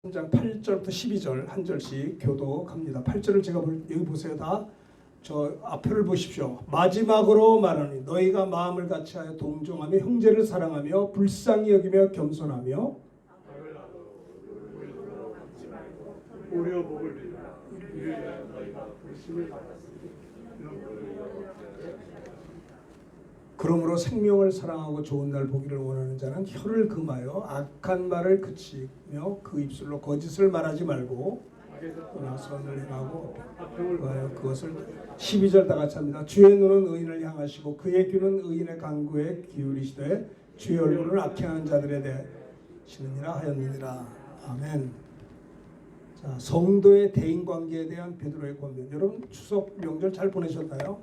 3장 8절부터 12절 한 절씩 교독합니다. 8절을 제가 여기 보세요. 다 저 앞표를 보십시오. 마지막으로 말하니 너희가 마음을 같이하여 동정하며 형제를 사랑하며 불쌍히 여기며 겸손하며 오려 복을 빌라. 이를 위하여 너희가 불심을 받았으니 그러므로 생명을 사랑하고 좋은 날 보기를 원하는 자는 혀를 금하여 악한 말을 그치며 그 입술로 거짓을 말하지 말고 그러나 선을 행하고 그것을 12절 다 같이 합니다. 주의 눈은 의인을 향하시고 그의 귀는 의인의 간구에 기울이시되 주의 얼굴은 악행하는 자들에 대하시느니라 하였느니라. 아멘. 자, 성도의 대인관계에 대한 베드로의 권면. 여러분 추석 명절 잘 보내셨나요?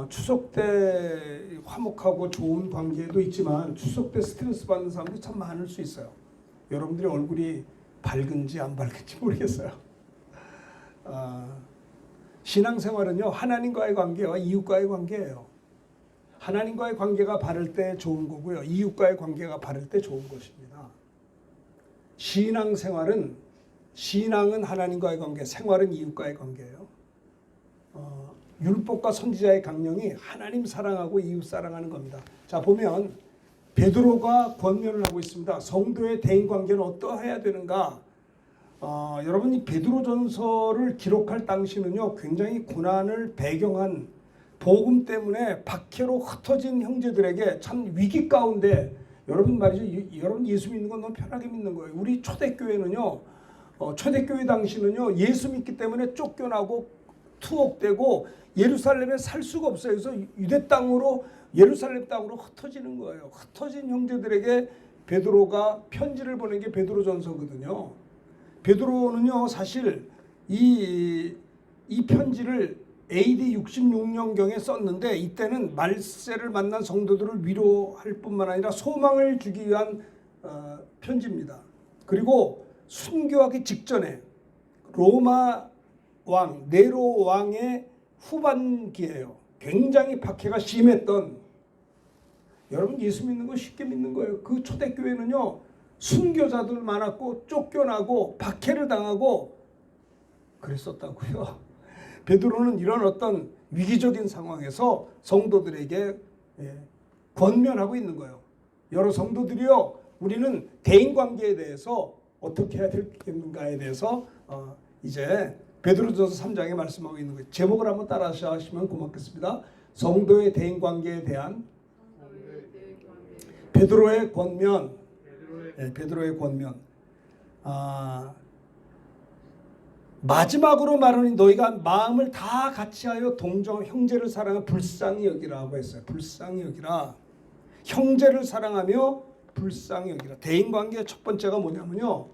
추석 때 화목하고 좋은 관계도 있지만 추석 때 스트레스 받는 사람들이 참 많을 수 있어요. 여러분들의 얼굴이 밝은지 안 밝은지 모르겠어요. 신앙생활은요, 하나님과의 관계와 이웃과의 관계예요. 하나님과의 관계가 바를 때 좋은 거고요, 이웃과의 관계가 바를 때 좋은 것입니다. 신앙은 하나님과의 관계, 생활은 이웃과의 관계예요. 율법과 선지자의 강령이 하나님 사랑하고 이웃 사랑하는 겁니다. 자, 보면 베드로가 권면을 하고 있습니다. 성도의 대인 관계는 어떠해야 되는가? 여러분 이 베드로전서를 기록할 당시는요, 굉장히 고난을 배경한 복음 때문에 박해로 흩어진 형제들에게 참 위기 가운데 여러분 말이죠. 여러분 예수 믿는 건 너무 편하게 믿는 거예요. 우리 초대교회는요, 초대교회 당시는요, 예수 믿기 때문에 쫓겨나고 투옥되고 예루살렘에 살 수가 없어요. 그래서 유대 땅으로 예루살렘 땅으로 흩어지는 거예요. 흩어진 형제들에게 베드로가 편지를 보낸 게 베드로전서거든요. 베드로는요, 사실 이 편지를 AD 66년경에 썼는데 이때는 말세를 만난 성도들을 위로할 뿐만 아니라 소망을 주기 위한 편지입니다. 그리고 순교하기 직전에 로마 왕 네로 왕의 후반기예요. 굉장히 박해가 심했던, 여러분 예수 믿는 거 쉽게 믿는 거예요. 그 초대교회는요, 순교자들 많았고 쫓겨나고 박해를 당하고 그랬었다고요. 베드로는 이런 어떤 위기적인 상황에서 성도들에게 권면하고 있는 거예요. 여러 성도들이요, 우리는 대인관계에 대해서 어떻게 해야 되겠는가에 대해서 이제 베드로전서 3장에 말씀하고 있는 거예요. 제목을 한번 따라하시면 고맙겠습니다. 성도의 대인관계에 대한 베드로의 권면. 베드로의 권면. 마지막으로 말하니 너희가 마음을 다 같이하여 동정 형제를 사랑하며 불쌍히 여기라고 했어요. 불쌍히 여기라. 형제를 사랑하며 불쌍히 여기라. 대인관계의 첫 번째가 뭐냐면요,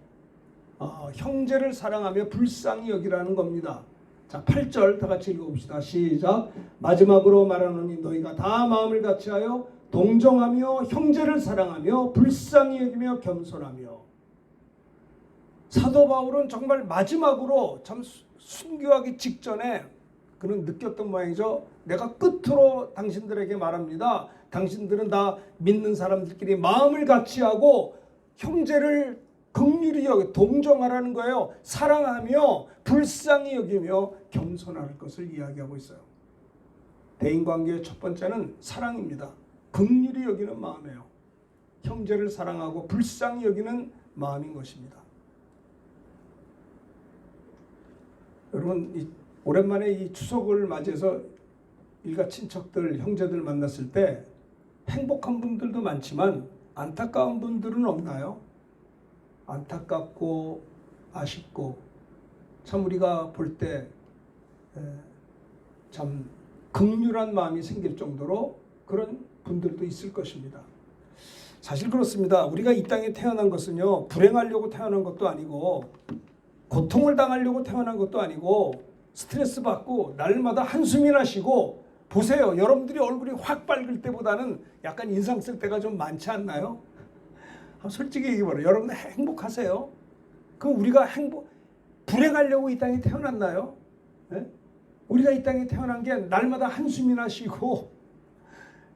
형제를 사랑하며 불쌍히 여기라는 겁니다. 자, 8절 다 같이 읽어봅시다. 시작. 마지막으로 말하노니 너희가 다 마음을 같이하여 동정하며 형제를 사랑하며 불쌍히 여기며 겸손하며. 사도 바울은 정말 마지막으로 참 순교하기 직전에 그는 느꼈던 모양이죠. 내가 끝으로 당신들에게 말합니다. 당신들은 다 믿는 사람들끼리 마음을 같이하고 형제를 긍휼히 여기 동정하라는 거예요. 사랑하며 불쌍히 여기며 겸손할 것을 이야기하고 있어요. 대인관계의 첫 번째는 사랑입니다. 긍휼히 여기는 마음이에요. 형제를 사랑하고 불쌍히 여기는 마음인 것입니다. 여러분 오랜만에 이 추석을 맞이해서 일가 친척들, 형제들 만났을 때 행복한 분들도 많지만 안타까운 분들은 없나요? 안타깝고 아쉽고 참 우리가 볼 때 참 긍휼한 마음이 생길 정도로 그런 분들도 있을 것입니다. 사실 그렇습니다. 우리가 이 땅에 태어난 것은요, 불행하려고 태어난 것도 아니고 고통을 당하려고 태어난 것도 아니고 스트레스 받고 날마다 한숨이나 쉬고, 보세요. 여러분들이 얼굴이 확 밝을 때보다는 약간 인상 쓸 때가 좀 많지 않나요? 솔직히 얘기해봐요. 여러분들 행복하세요? 그럼 우리가 불행하려고 이 땅에 태어났나요? 네? 우리가 이 땅에 태어난 게 날마다 한숨이나 쉬고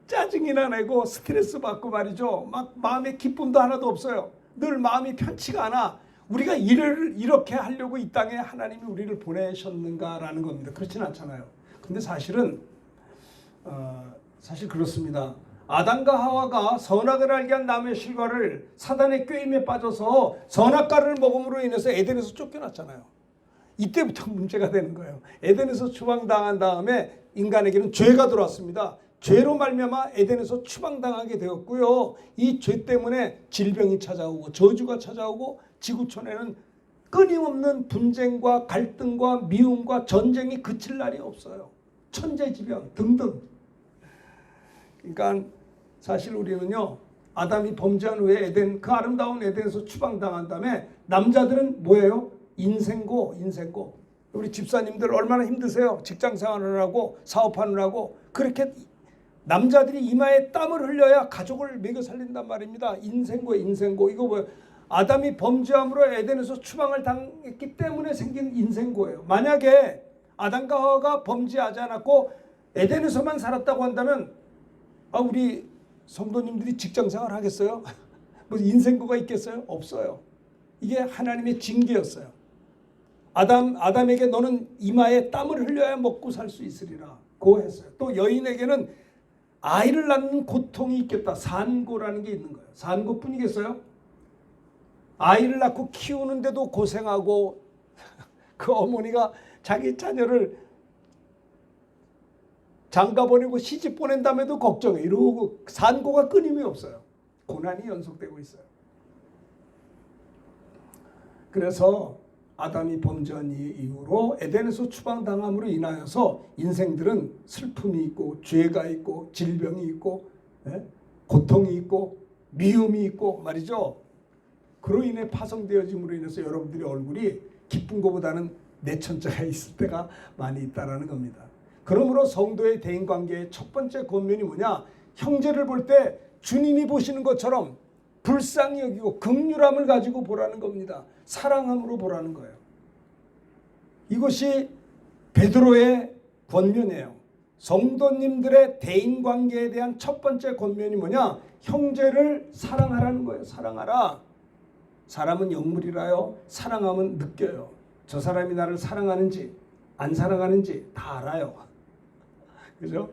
짜증이나 내고 스트레스 받고 말이죠. 막 마음에 기쁨도 하나도 없어요. 늘 마음이 편치가 않아. 우리가 일을 이렇게 하려고 이 땅에 하나님이 우리를 보내셨는가라는 겁니다. 그렇진 않잖아요. 근데 사실은 사실 그렇습니다. 아담과 하와가 선악을 알게 한 나무의 실과를 사단의 꾀임에 빠져서 선악과를 먹음으로 인해서 에덴에서 쫓겨났잖아요. 이때부터 문제가 되는 거예요. 에덴에서 추방당한 다음에 인간에게는 죄가 들어왔습니다. 죄로 말미암아 에덴에서 추방당하게 되었고요. 이 죄 때문에 질병이 찾아오고 저주가 찾아오고 지구촌에는 끊임없는 분쟁과 갈등과 미움과 전쟁이 그칠 날이 없어요. 천재지변 등등. 그러니까 사실 우리는요, 아담이 범죄한 후에 에덴, 그 아름다운 에덴에서 추방당한 다음에 남자들은 뭐예요? 인생고. 우리 집사님들 얼마나 힘드세요? 직장 생활을 하고 사업하느라고. 그렇게 남자들이 이마에 땀을 흘려야 가족을 먹여 살린단 말입니다. 인생고. 이거 뭐예요? 아담이 범죄함으로 에덴에서 추방을 당했기 때문에 생긴 인생고예요. 만약에 아담과 하와가 범죄하지 않았고 에덴에서만 살았다고 한다면 우리 성도님들이 직장 생활 하겠어요? 무슨 인생고가 있겠어요? 없어요. 이게 하나님의 징계였어요. 아담에게 너는 이마에 땀을 흘려야 먹고 살 수 있으리라 고 했어요. 또 여인에게는 아이를 낳는 고통이 있겠다. 산고라는 게 있는 거예요. 산고뿐이겠어요? 아이를 낳고 키우는데도 고생하고 그 어머니가 자기 자녀를 장가 보내고 시집 보낸 다음에도 걱정해. 이러고 산고가 끊임이 없어요. 고난이 연속되고 있어요. 그래서 아담이 범죄한 이후로 에덴에서 추방당함으로 인하여서 인생들은 슬픔이 있고 죄가 있고 질병이 있고 고통이 있고 미움이 있고 말이죠. 그로 인해 파송되어짐으로 인해서 여러분들의 얼굴이 기쁜 것보다는 내천자가 있을 때가 많이 있다라는 겁니다. 그러므로 성도의 대인관계의 첫 번째 권면이 뭐냐? 형제를 볼 때 주님이 보시는 것처럼 불쌍히 여기고 긍휼함을 가지고 보라는 겁니다. 사랑함으로 보라는 거예요. 이것이 베드로의 권면이에요. 성도님들의 대인관계에 대한 첫 번째 권면이 뭐냐? 형제를 사랑하라는 거예요. 사랑하라. 사람은 영물이라요. 사랑하면 느껴요. 저 사람이 나를 사랑하는지 안 사랑하는지 다 알아요. 그죠?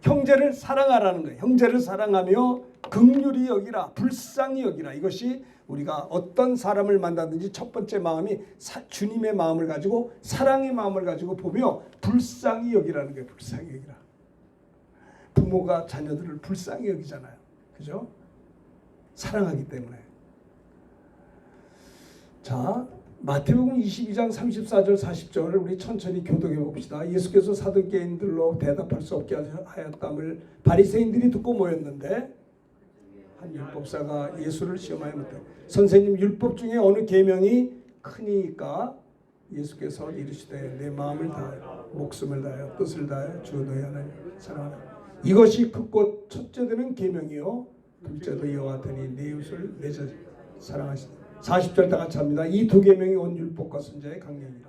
형제를 사랑하라는 거예요. 형제를 사랑하며 긍휼히 여기라, 불쌍히 여기라. 이것이 우리가 어떤 사람을 만나든지 첫 번째 마음이 주님의 마음을 가지고 사랑의 마음을 가지고 보며 불쌍히 여기라는 거예요. 불쌍히 여기라. 부모가 자녀들을 불쌍히 여기잖아요. 그죠? 사랑하기 때문에. 자, 마태복음 22장 34절 40절을 우리 천천히 교독해 봅시다. 예수께서 사두개인들로 대답할 수 없게 하였담을 바리새인들이 듣고 모였는데 한 율법사가 예수를 시험하여 묻되 선생님, 율법 중에 어느 계명이 크니까? 예수께서 이르시되 내 마음을 다하여 목숨을 다하여 뜻을 다하여 주 너희 하나님을 사랑하라. 이것이 크고 첫째 되는 계명이요 둘째도 이와 같으니 내 이웃을 내 자식 사랑하시라. 40절 다 같이 합니다. 이 두 계명이 온 율법과 선지자의 강령이라.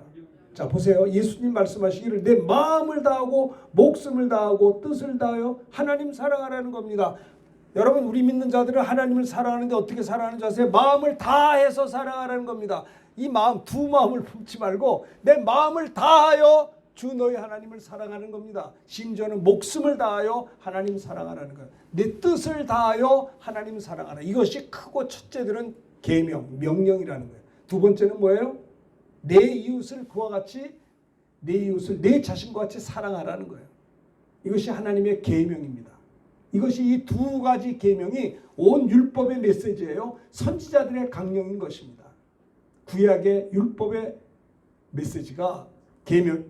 자, 보세요. 예수님 말씀하시기를 내 마음을 다하고 목숨을 다하고 뜻을 다하여 하나님 사랑하라는 겁니다. 여러분, 우리 믿는 자들은 하나님을 사랑하는데 어떻게 사랑하는지 아세요? 마음을 다해서 사랑하라는 겁니다. 이 마음, 두 마음을 품지 말고 내 마음을 다하여 주 너희 하나님을 사랑하는 겁니다. 심지어는 목숨을 다하여 하나님 사랑하라는 거예요. 내 뜻을 다하여 하나님 사랑하라. 이것이 크고 첫째들은 계명, 명령이라는 거예요. 두 번째는 뭐예요? 내 이웃을 그와 같이, 내 이웃을 내 자신과 같이 사랑하라는 거예요. 이것이 하나님의 계명입니다. 이것이 이 두 가지 계명이 온 율법의 메시지예요. 선지자들의 강령인 것입니다. 구약의 율법의 메시지가 계명,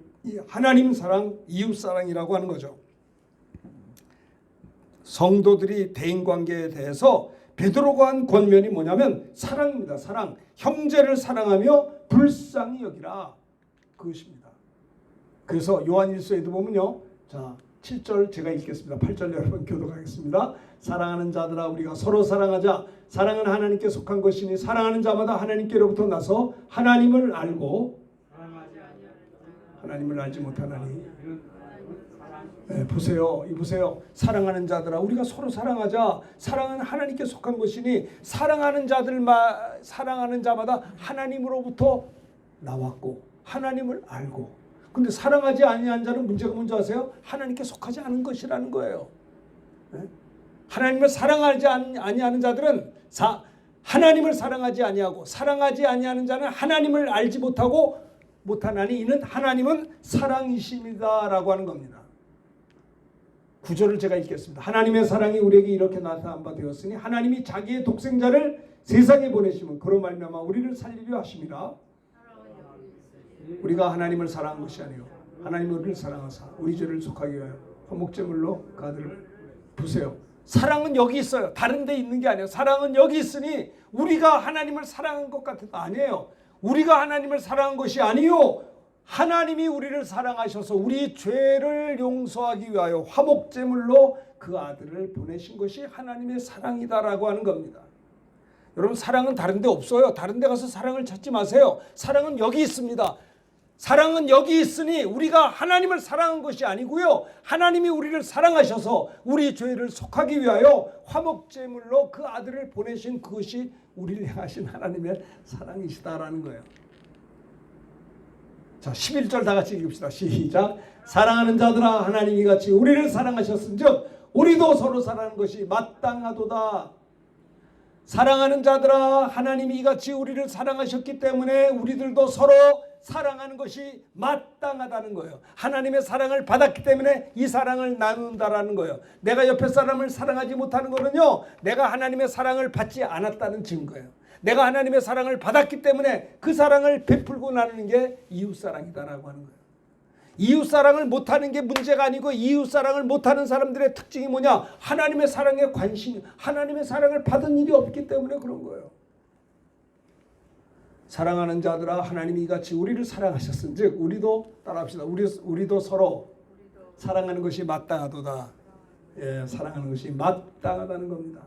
하나님 사랑, 이웃 사랑이라고 하는 거죠. 성도들이 대인관계에 대해서 베드로가 한 권면이 뭐냐면 사랑입니다. 사랑. 형제를 사랑하며 불쌍히 여기라. 그것입니다. 그래서 요한일서에도 보면요. 자, 7절 제가 읽겠습니다. 8절 여러분 교독하겠습니다. 사랑하는 자들아 우리가 서로 사랑하자. 사랑은 하나님께 속한 것이니 사랑하는 자마다 하나님께로부터 나서 하나님을 알고 하나님을 알지 못하나니 보세요. 이보세요. 사랑하는 자들아, 우리가 서로 사랑하자. 사랑은 하나님께 속한 것이니 사랑하는 자마다 하나님으로부터 나왔고 하나님을 알고. 근데 사랑하지 아니한 자는 문제가 뭔지 아세요? 하나님께 속하지 않은 것이라는 거예요. 하나님을 사랑하지 아니하는 자들은 하나님을 사랑하지 아니하고 사랑하지 아니하는 자는 하나님을 알지 못하나니 이는 하나님은 사랑이십니다라고 하는 겁니다. 구절을 제가 읽겠습니다. 하나님의 사랑이 우리에게 이렇게 나타난 바 되었으니 하나님이 자기의 독생자를 세상에 보내시면 그로 말미암아 우리를 살리려 하심이라. 우리가 하나님을 사랑한 것이 아니요 하나님이 우리를 사랑하사 우리 죄를 속하게 하여 화목제물로 그 아들을 보세요. 사랑은 여기 있어요. 다른 데 있는 게 아니에요. 사랑은 여기 있으니 우리가 하나님을 사랑한 것 같아도 아니에요. 우리가 하나님을 사랑한 것이 아니요 하나님이 우리를 사랑하셔서 우리 죄를 용서하기 위하여 화목제물로 그 아들을 보내신 것이 하나님의 사랑이다라고 하는 겁니다. 여러분, 사랑은 다른 데 없어요. 다른 데 가서 사랑을 찾지 마세요. 사랑은 여기 있습니다. 사랑은 여기 있으니 우리가 하나님을 사랑한 것이 아니고요. 하나님이 우리를 사랑하셔서 우리 죄를 속하기 위하여 화목제물로 그 아들을 보내신 그것이 우리를 향하신 하나님의 사랑이시다라는 거예요. 자, 11절 다 같이 읽읍시다. 시작. 사랑하는 자들아, 하나님이 같이 우리를 사랑하셨은즉 우리도 서로 사랑하는 것이 마땅하도다. 사랑하는 자들아, 하나님이 이같이 우리를 사랑하셨기 때문에 우리들도 서로 사랑하는 것이 마땅하다는 거예요. 하나님의 사랑을 받았기 때문에 이 사랑을 나눈다라는 거예요. 내가 옆에 사람을 사랑하지 못하는 거는요, 내가 하나님의 사랑을 받지 않았다는 증거예요. 내가 하나님의 사랑을 받았기 때문에 그 사랑을 베풀고 나누는 게 이웃사랑이다라고 하는 거예요. 이웃사랑을 못하는 게 문제가 아니고 이웃사랑을 못하는 사람들의 특징이 뭐냐? 하나님의 사랑에 관심이, 하나님의 사랑을 받은 일이 없기 때문에 그런 거예요. 사랑하는 자들아, 하나님이 이같이 우리를 사랑하셨은즉 우리도 따라합시다. 우리도 서로 사랑하는 것이 마땅하도다. 예, 사랑하는 것이 마땅하다는 겁니다.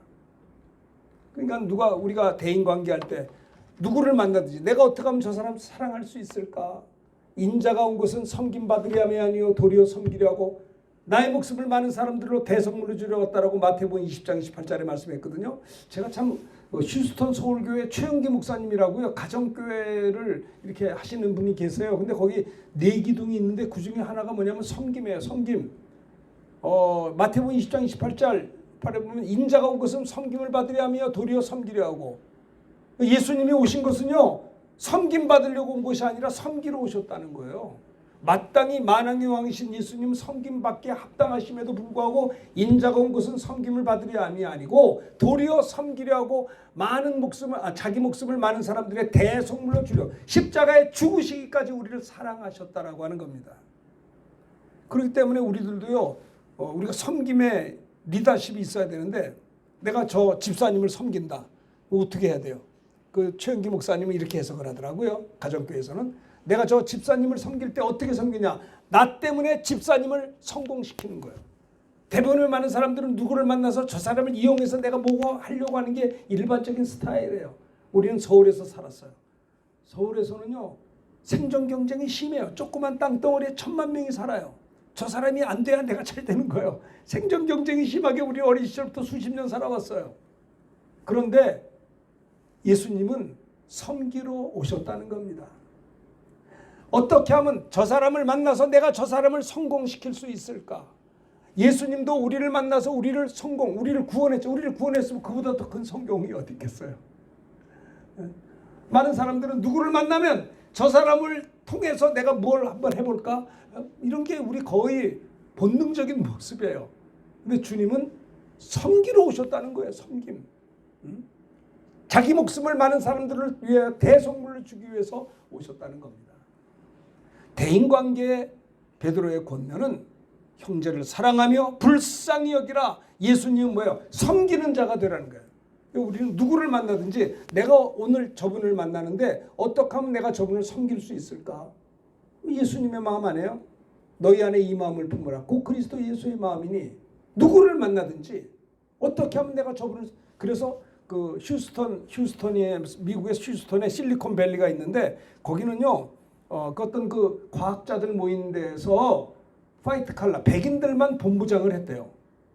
그러니까 우리가 대인관계할 때 누구를 만나든지 내가 어떻게 하면 저 사람 사랑할 수 있을까? 인자가 온 것은 섬김받으려 함이 아니요 도리어 섬기려 하고 나의 목숨을 많은 사람들로 대성물로 주려 왔다라고 마태복음 20장 28절에 말씀했거든요. 제가 참 휴스턴 서울교회 최영기 목사님이라고요. 가정교회를 이렇게 하시는 분이 계세요. 근데 거기 4기둥이 있는데 그 중에 하나가 뭐냐면 섬김이에요. 섬김. 마태복음 20장 28절 보면 인자가 온 것은 섬김을 받으려 하며 도리어 섬기려 하고, 예수님이 오신 것은요 섬김 받으려고 온 것이 아니라 섬기러 오셨다는 거예요. 마땅히 만왕의 왕이신 예수님은 섬김받기에 합당하심에도 불구하고 인자가 온 것은 섬김을 받으려 함이 아니고 도리어 섬기려 하고 자기 목숨을 많은 사람들의 대속물로 주려 십자가에 죽으시기까지 우리를 사랑하셨다라고 하는 겁니다. 그렇기 때문에 우리들도요, 우리가 섬김에 리더십이 있어야 되는데, 내가 저 집사님을 섬긴다. 어떻게 해야 돼요? 그 최영기 목사님은 이렇게 해석을 하더라고요. 가정교회에서는 내가 저 집사님을 섬길 때 어떻게 섬기냐? 나 때문에 집사님을 성공시키는 거예요. 대부분의 많은 사람들은 누구를 만나서 저 사람을 이용해서 내가 뭐고 하려고 하는 게 일반적인 스타일이에요. 우리는 서울에서 살았어요. 서울에서는요 생존 경쟁이 심해요. 조그만 땅덩어리에 1000만 명이 살아요. 저 사람이 안 돼야 내가 잘 되는 거예요. 생존 경쟁이 심하게 우리 어린 시절부터 수십 년 살아왔어요. 그런데 예수님은 섬기러 오셨다는 겁니다. 어떻게 하면 저 사람을 만나서 내가 저 사람을 성공시킬 수 있을까? 예수님도 우리를 만나서 우리를 구원했죠. 우리를 구원했으면 그보다 더 큰 성공이 어디 있겠어요? 많은 사람들은 누구를 만나면 저 사람을 통해서 내가 뭘 한번 해볼까? 이런 게 우리 거의 본능적인 모습이에요. 근데 주님은 섬기러 오셨다는 거예요. 섬김. 자기 목숨을 많은 사람들을 위해 대속물을 주기 위해서 오셨다는 겁니다. 대인관계의 베드로의 권면은 형제를 사랑하며 불쌍히 여기라. 예수님은 뭐예요? 섬기는 자가 되라는 거예요. 우리는 누구를 만나든지 내가 오늘 저분을 만나는데 어떻게 하면 내가 저분을 섬길 수 있을까? 예수님의 마음 아니에요? 너희 안에 이 마음을 품으라. 곧 그리스도 예수의 마음이니 누구를 만나든지 어떻게 하면 내가 저분을, 그래서 그 휴스턴에 미국의 휴스턴에 실리콘밸리가 있는데 거기는요 그 어떤 그 과학자들 모이는 데에서 화이트 칼라 백인들만 본부장을 했대요.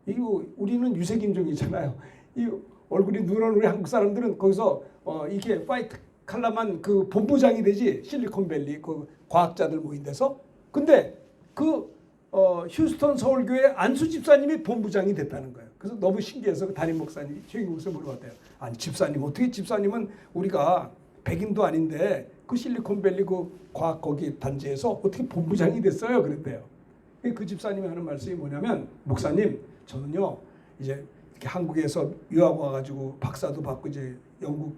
이거 우리는 유색인종이잖아요. 이 얼굴이 누런 우리 한국 사람들은 거기서 이게 화이트 칼라만 그 본부장이 되지, 실리콘밸리 그 과학자들 모인 데서. 근데 그 휴스턴 서울교회 안수 집사님이 본부장이 됐다는 거예요. 그래서 너무 신기해서 그 담임 목사님이 최경국에서 물어봤대요. 아니 집사님, 어떻게 집사님은 우리가 백인도 아닌데 그 실리콘밸리 그 과학 거기 단지에서 어떻게 본부장이 됐어요? 그랬대요. 그 집사님이 하는 말씀이 뭐냐면, 목사님 저는요 이제 이렇게 한국에서 유학 와가지고 박사도 받고 이제 영국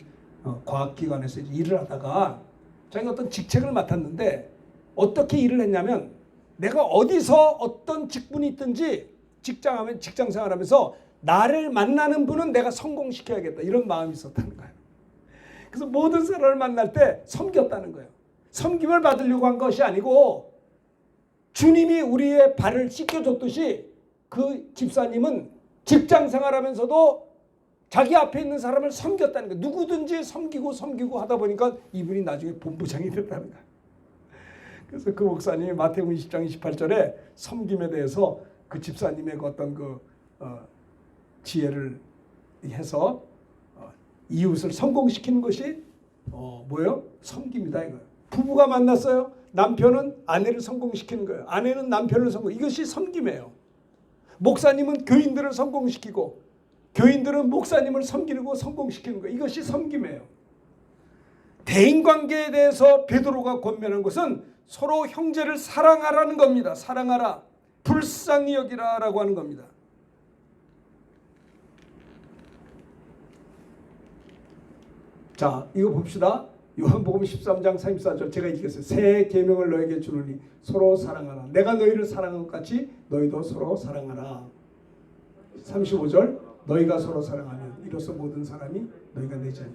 과학기관에서 이제 일을 하다가 자기가 어떤 직책을 맡았는데 어떻게 일을 했냐면, 내가 어디서 어떤 직분이 있든지 직장 생활하면서 나를 만나는 분은 내가 성공시켜야겠다, 이런 마음이 있었다는 거예요. 그래서 모든 사람을 만날 때 섬겼다는 거예요. 섬김을 받으려고 한 것이 아니고 주님이 우리의 발을 씻겨줬듯이 그 집사님은 직장 생활하면서도 자기 앞에 있는 사람을 섬겼다는 거예요. 누구든지 섬기고 하다 보니까 이분이 나중에 본부장이 됐다는 거예요. 그래서 그 목사님이 마태복음 20장 28절에 섬김에 대해서 그 집사님의 어떤 그 지혜를 해서 이웃을 성공시키는 것이 뭐예요? 섬김이다 이거예요. 부부가 만났어요. 남편은 아내를 성공시키는 거예요. 아내는 남편을 이것이 섬김이에요. 목사님은 교인들을 성공시키고 교인들은 목사님을 섬기고 성공시키는 거예요. 이것이 섬김이에요. 대인관계에 대해서 베드로가 권면한 것은 서로 형제를 사랑하라는 겁니다. 사랑하라. 불쌍히 여기라라고 하는 겁니다. 자, 이거 봅시다. 요한복음 13장 34절 제가 읽겠어요. 새 계명을 너에게 주노니 서로 사랑하라. 내가 너희를 사랑한 것 같이 너희도 서로 사랑하라. 35절 너희가 서로 사랑하면 이로써 모든 사람이 너희가 내 자녀.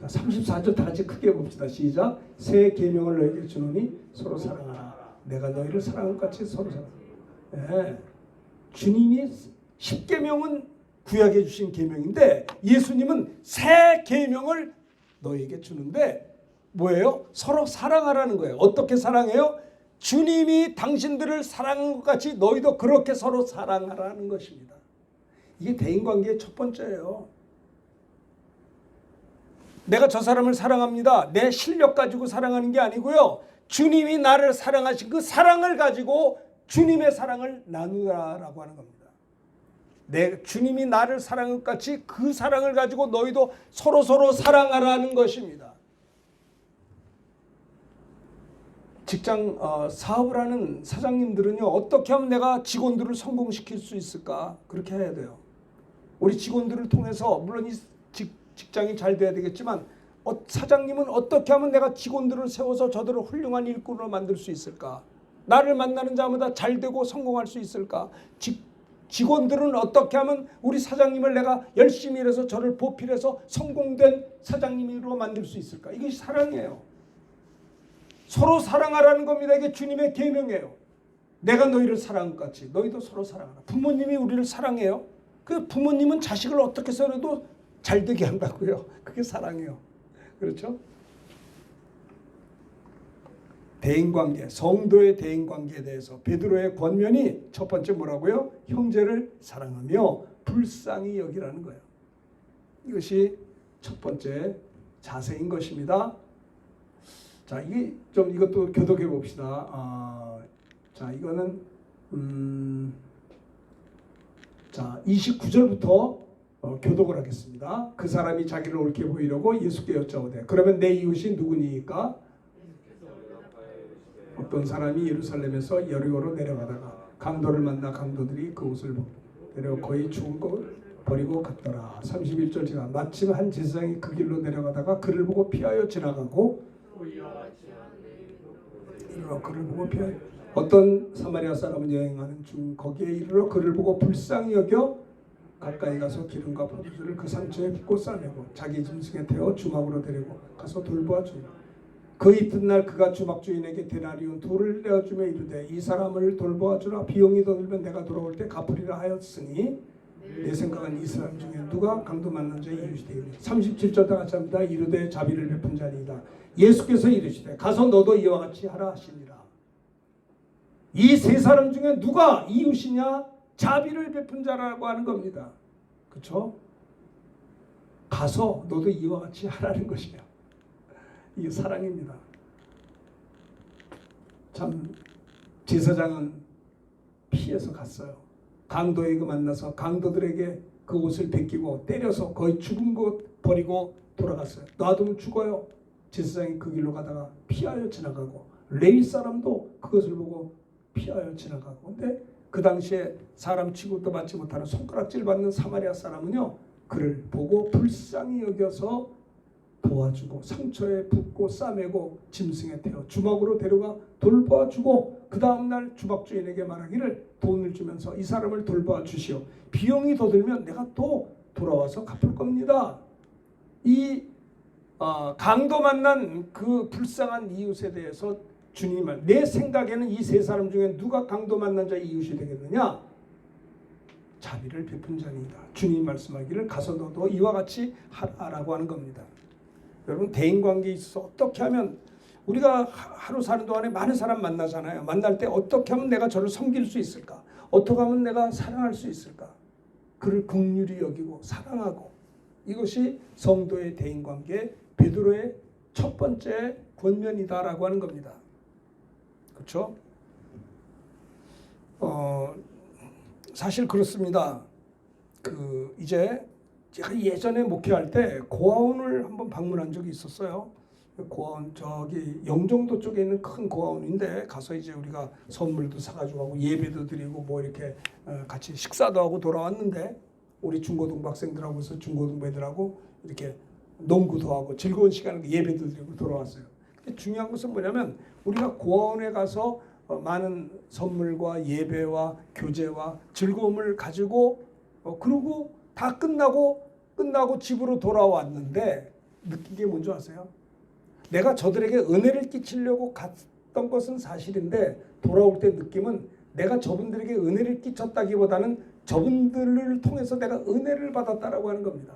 자, 34절 다 같이 크게 봅시다. 시작. 새 계명을 너에게 주노니 서로 사랑하라. 내가 너희를 사랑한 것 같이 서로 사랑하라. 네. 주님이 10계명은 구약에 주신 계명인데 예수님은 새 계명을 너에게 주는데 뭐예요? 서로 사랑하라는 거예요. 어떻게 사랑해요? 주님이 당신들을 사랑한 것 같이 너희도 그렇게 서로 사랑하라는 것입니다. 이게 대인관계의 첫 번째예요. 내가 저 사람을 사랑합니다. 내 실력 가지고 사랑하는 게 아니고요. 주님이 나를 사랑하신 그 사랑을 가지고 주님의 사랑을 나누라라고 하는 겁니다. 주님이 나를 사랑한 것 같이 그 사랑을 가지고 너희도 서로 사랑하라는 것입니다. 직장 사업을 하는 사장님들은요, 어떻게 하면 내가 직원들을 성공시킬 수 있을까? 그렇게 해야 돼요. 우리 직원들을 통해서 물론 이 직장이 잘 돼야 되겠지만 사장님은 어떻게 하면 내가 직원들을 세워서 저들을 훌륭한 일꾼으로 만들 수 있을까? 나를 만나는 자마다 잘 되고 성공할 수 있을까? 직원들은 어떻게 하면 우리 사장님을 내가 열심히 일해서 저를 보필해서 성공된 사장님으로 만들 수 있을까? 이것이 사랑이에요. 서로 사랑하라는 겁니다. 이게 주님의 계명이에요. 내가 너희를 사랑한 것 같이 너희도 서로 사랑하라. 부모님이 우리를 사랑해요. 그 부모님은 자식을 어떻게 해서라도 잘 되게 한다고요. 그게 사랑이에요. 그렇죠? 대인관계, 성도의 대인관계에 대해서 베드로의 권면이 첫 번째 뭐라고요? 형제를 사랑하며 불쌍히 여기라는 거예요. 이것이 첫 번째 자세인 것입니다. 자, 이게 좀 이것도 교독해 봅시다. 자, 이거는 자 29절부터 교독을 하겠습니다. 그 사람이 자기를 옳게 보이려고 예수께 여짜오되 그러면 내 이웃이 누구니까? 어떤 사람이 예루살렘에서 여리고로 내려가다가 강도를 만나 강도들이 그 옷을 내려 거의 죽은 것을 버리고 갔더라. 31절 지나 마침 한 제사장이 그 길로 내려가다가 그를 보고 피하여 지나가고 이르러 그를 보고 피하여 어떤 사마리아 사람은 여행하는 중 거기에 이르러 그를 보고 불쌍히 여겨 가까이 가서 기름과 포도주를 그 상처에 붓고 싸매고 자기 짐승에 태워 주막으로 데리고 가서 돌보아 주니라. 그 이튿날 그가 주막 주인에게 데나리온 돌을 내어주며 이르되 이 사람을 돌보아 주라. 비용이 더 들면 내가 돌아올 때 갚으리라 하였으니 내 생각은 이 사람 중에 누가 강도 만난 자의 이웃이 되겠느냐. 37절 다 같이 합니다. 이르되 자비를 베푼 자니이다. 예수께서 이르시되 가서 너도 이와 같이 하라 하시니라. 이 세 사람 중에 누가 이웃이냐? 자비를 베푼 자라고 하는 겁니다. 그렇죠? 가서 너도 이와 같이 하라는 것이에요. 이게 사랑입니다. 참 제사장은 피해서 갔어요. 강도에게 만나서 강도들에게 그 옷을 벗기고 때려서 거의 죽은 것 버리고 돌아갔어요. 놔두면 죽어요. 제사장이 그 길로 가다가 피하여 지나가고 레위 사람도 그것을 보고 피하여 지나가고. 근데 그 당시에 사람 취급도 받지 못하는 손가락질 받는 사마리아 사람은요, 그를 보고 불쌍히 여겨서 도와주고 상처에 붓고 싸매고 짐승에 태워 주막으로 데려가 돌봐주고 그 다음날 주막 주인에게 말하기를 돈을 주면서 이 사람을 돌봐주시오. 비용이 더 들면 내가 또 돌아와서 갚을 겁니다. 이 강도 만난 그 불쌍한 이웃에 대해서 주님이 말, 내 생각에는 이 세 사람 중에 누가 강도 만난 자의 이웃이 되겠느냐? 자비를 베푼 자입니다. 주님이 말씀하기를 가서 너도 이와 같이 하라라고 하는 겁니다. 여러분, 대인관계에 있어서 어떻게 하면, 우리가 하루 사는 동안에 많은 사람 만나잖아요. 만날 때 어떻게 하면 내가 저를 섬길 수 있을까? 어떻게 하면 내가 사랑할 수 있을까? 그를 긍휼히 여기고 사랑하고, 이것이 성도의 대인관계 베드로의 첫 번째 권면이다라고 하는 겁니다. 그렇죠? 사실 그렇습니다. 이제 제가 예전에 목회할 때 고아원을 한번 방문한 적이 있었어요. 고아원 저기 영종도 쪽에 있는 큰 고아원인데 가서 이제 우리가 선물도 사가지고 하고 예배도 드리고 뭐 이렇게 같이 식사도 하고 돌아왔는데, 우리 중고등부 학생들하고 해서 중고등부 애들하고 이렇게 농구도 하고 즐거운 시간을 예배도 드리고 돌아왔어요. 근데 중요한 것은 뭐냐면 우리가 고아원에 가서 많은 선물과 예배와 교제와 즐거움을 가지고 그러고 다 끝나고 집으로 돌아왔는데 느낀 게 뭔지 아세요? 내가 저들에게 은혜를 끼치려고 갔던 것은 사실인데 돌아올 때 느낌은 내가 저분들에게 은혜를 끼쳤다기보다는 저분들을 통해서 내가 은혜를 받았다라고 하는 겁니다.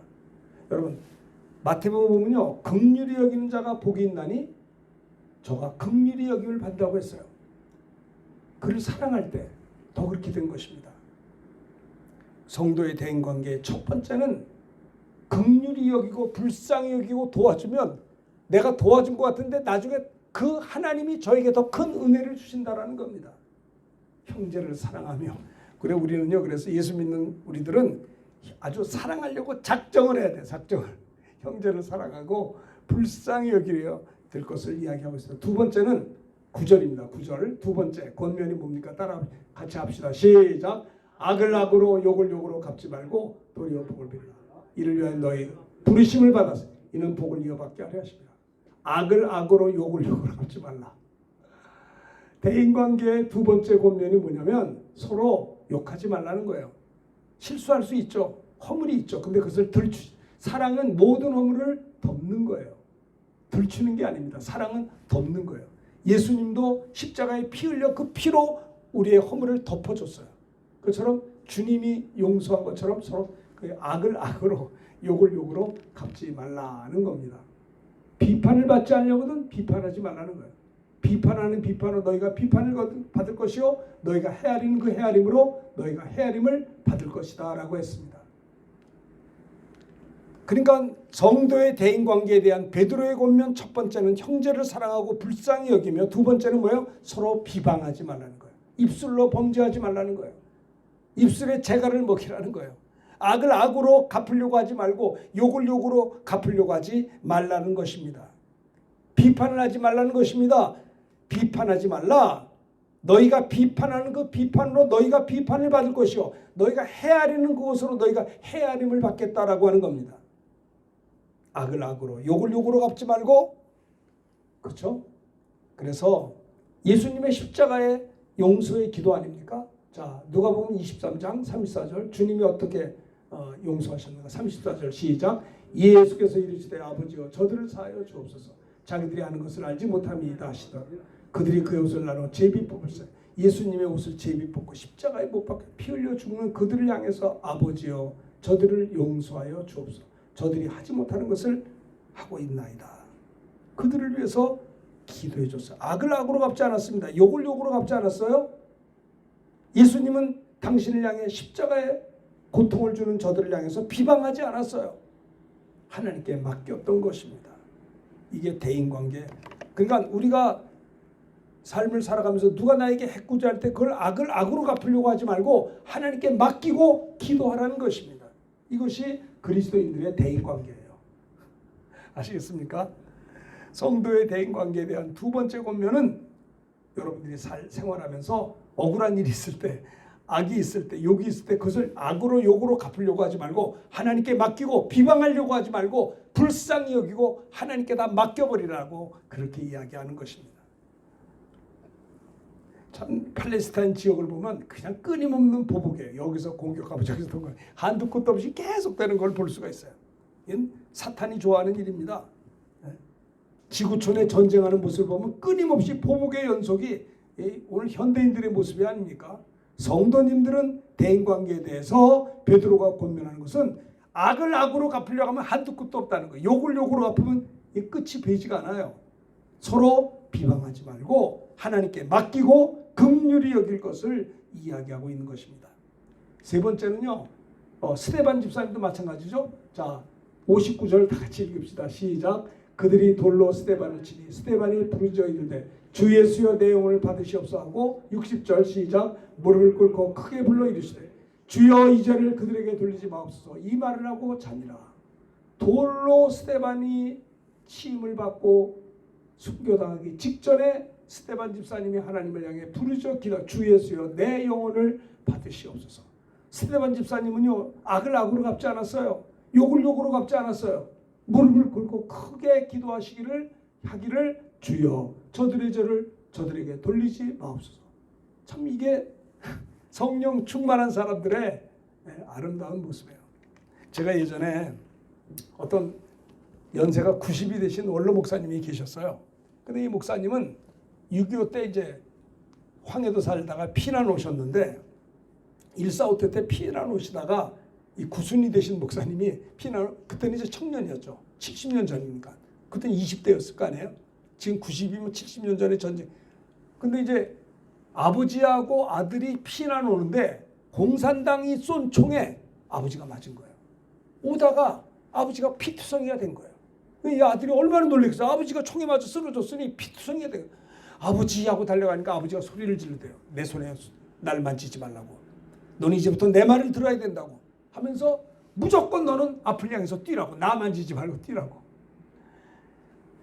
여러분, 마태복음 보면요, 긍휼히 여기는 자가 복이 있나니 저가 긍휼히 여김을 받는다고 했어요. 그를 사랑할 때 더 그렇게 된 것입니다. 성도의 대인관계의 첫 번째는 긍휼히 여기고 불쌍히 여기고 도와주면 내가 도와준 것 같은데 나중에 그 하나님이 저에게 더 큰 은혜를 주신다라는 겁니다. 형제를 사랑하며. 그래 우리는요, 그래서 예수 믿는 우리들은 아주 사랑하려고 작정을 해야 돼. 작정을. 형제를 사랑하고 불쌍히 여기려 될 것을 이야기하고 있습니다. 두 번째는 9절입니다. 9절. 두 번째 권면이 뭡니까? 따라 같이 합시다. 시작. 악을 악으로 욕을 욕으로 갚지 말고 도리어 복을 빌라. 이를 위하여 너희 부르심을 받았어. 이는 복을 이어받게 하려 하십니다. 악을 악으로 욕을 욕으로 갚지 말라. 대인관계의 두 번째 권면이 뭐냐면 서로 욕하지 말라는 거예요. 실수할 수 있죠. 허물이 있죠. 근데 그것을 사랑은 모든 허물을 덮는 거예요. 들추는 게 아닙니다. 사랑은 덮는 거예요. 예수님도 십자가에 피 흘려 그 피로 우리의 허물을 덮어줬어요. 그처럼 주님이 용서한 것처럼 서로 그 악을 악으로 욕을 욕으로 갚지 말라는 겁니다. 비판을 받지 않으려거든 비판하지 말라는 거예요. 비판하는 비판으로 너희가 비판을 받을 것이요 너희가 헤아리는 그 헤아림으로 너희가 헤아림을 받을 것이다 라고 했습니다. 그러니까 성도의 대인관계에 대한 베드로의 권면 첫 번째는 형제를 사랑하고 불쌍히 여기며, 두 번째는 뭐예요? 서로 비방하지 말라는 거예요. 입술로 범죄하지 말라는 거예요. 입술에 재갈을 먹이라는 거예요. 악을 악으로 갚으려고 하지 말고 욕을 욕으로 갚으려고 하지 말라는 것입니다. 비판을 하지 말라는 것입니다. 비판하지 말라. 너희가 비판하는 그 비판으로 너희가 비판을 받을 것이요 너희가 헤아리는 그것으로 너희가 헤아림을 받겠다라고 하는 겁니다. 악을 악으로 욕을 욕으로 갚지 말고, 그렇죠? 그래서 예수님의 십자가의 용서의 기도 아닙니까? 자, 누가복음 23장 34절 주님이 어떻게 용서하셨는가? 34절 시작. 예수께서 이르시되 아버지여 저들을 사하여 주옵소서. 자기들이 아는 것을 알지 못함이다 하시더라. 그들이 그의 옷을 나눠 제비 뽑았어요. 예수님의 옷을 제비 뽑고 십자가에 못 박혀 피 흘려 죽는 그들을 향해서 아버지여 저들을 용서하여 주옵소서. 저들이 하지 못하는 것을 하고 있나이다. 그들을 위해서 기도해 줬어요. 악을 악으로 갚지 않았습니다. 욕을 욕으로 갚지 않았어요. 예수님은 당신을 향해 십자가의 고통을 주는 저들을 향해서 비방하지 않았어요. 하나님께 맡겼던 것입니다. 이게 대인관계. 그러니까 우리가 삶을 살아가면서 누가 나에게 해코지할 때 그걸 악을 악으로 갚으려고 하지 말고 하나님께 맡기고 기도하라는 것입니다. 이것이 그리스도인들의 대인관계예요. 아시겠습니까? 성도의 대인관계에 대한 두 번째 권면은 여러분들이 생활하면서 억울한 일이 있을 때, 악이 있을 때, 욕이 있을 때 그것을 악으로 욕으로 갚으려고 하지 말고 하나님께 맡기고 비방하려고 하지 말고 불쌍히 여기고 하나님께 다 맡겨버리라고 그렇게 이야기하는 것입니다. 참 팔레스타인 지역을 보면 그냥 끊임없는 보복이에요. 여기서 공격하고 저기서 공격, 한두 끝도 없이 계속되는 걸 볼 수가 있어요. 이건 사탄이 좋아하는 일입니다. 지구촌에 전쟁하는 모습을 보면 끊임없이 보복의 연속이 오늘 현대인들의 모습이 아닙니까? 성도님들은 대인관계에 대해서 베드로가 권면하는 것은 악을 악으로 갚으려고 하면 한두 끝도 없다는 거예요. 욕을 욕으로 갚으면 끝이 보이지가 않아요. 서로 비방하지 말고 하나님께 맡기고 긍휼히 여길 것을 이야기하고 있는 것입니다. 세 번째는요. 스데반 집사님도 마찬가지죠. 자, 59절 다 같이 읽읍시다. 시작. 그들이 돌로 스데반을 치니 스데반이 부르짖어 이르되 주 예수여 내 영혼을 받으시옵소서 하고 60절 시작. 무릎을 꿇고 크게 불러 이르시되 주여 이 죄를 그들에게 돌리지 마옵소서. 이 말을 하고 자니라. 돌로 스데반이 치임을 받고 순교당하기 직전에 스데반 집사님이 하나님을 향해 부르짖어 기도 주 예수여 내 영혼을 받으시옵소서. 스데반 집사님은요 악을 악으로 갚지 않았어요. 욕을 욕으로 갚지 않았어요. 무릎을 꿇고 크게 기도하시기를 하기를 주여 저들의 죄를 저들에게 돌리지 마옵소서. 참 이게 성령 충만한 사람들의 아름다운 모습이에요. 제가 예전에 어떤 연세가 90이 되신 원로 목사님이 계셨어요. 근데 이 목사님은 6.25 때 이제 황해도 살다가 피난 오셨는데 1.4.5 때 피난 오시다가 이 구순이 되신 목사님이 피난 그때는 이제 청년이었죠. 70년 전이니까. 그때는 20대였을 거 아니에요. 지금 90이면 70년 전에 전쟁. 근데 이제 아버지하고 아들이 피난 오는데 공산당이 쏜 총에 아버지가 맞은 거예요. 오다가 아버지가 피투성이가 된 거예요. 이 아들이 얼마나 놀랬어요. 아버지가 총에 맞아 쓰러졌으니 피투성이가 된 거예요. 아버지하고 달려가니까 아버지가 소리를 지르대요. 내 손에 날 만지지 말라고. 너는 이제부터 내 말을 들어야 된다고 하면서 무조건 너는 앞을 향해서 뛰라고. 나 만지지 말고 뛰라고.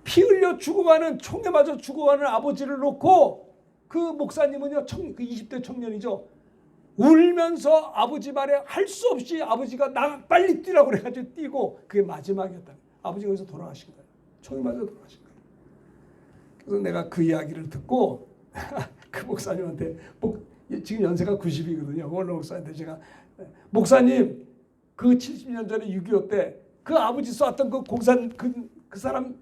피 흘려 죽어가는 총에 맞아 죽어가는 아버지를 놓고 그 목사님은요 그 20대 청년이죠. 울면서 아버지 말에 할 수 없이 아버지가 나 빨리 뛰라고 그래가지고 뛰고 그게 마지막이었다. 아버지가 여기서 돌아가신 거예요. 총에 맞아 돌아가신 거예요. 그래서 내가 그 이야기를 듣고 그 목사님한테 지금 연세가 90이거든요. 원로 목사한테 제가 목사님 그 70년 전에 6.25 때 그 아버지 쐈던 그 공산 그 사람